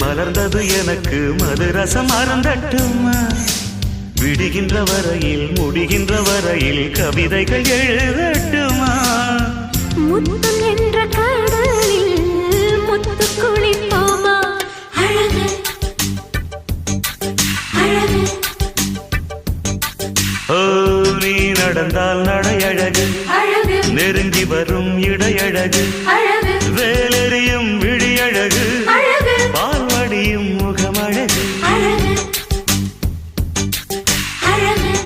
மலர்ந்தது எனக்கு மதுரசம் அருந்தட்டுமா விடுகின்ற வரையில் முடிகின்ற வரையில் கவிதைகள் எழுதட்டுமா முத்தம் என்ற கடலில் முத்து குளிப்போமா அழகு அழகு ஓ நீ நடந்தால் நடையழகு அழகு நெருங்கி வரும் இடையழகு அழகு வேலெறியும் விழியழகு அழகு பால்வடியும்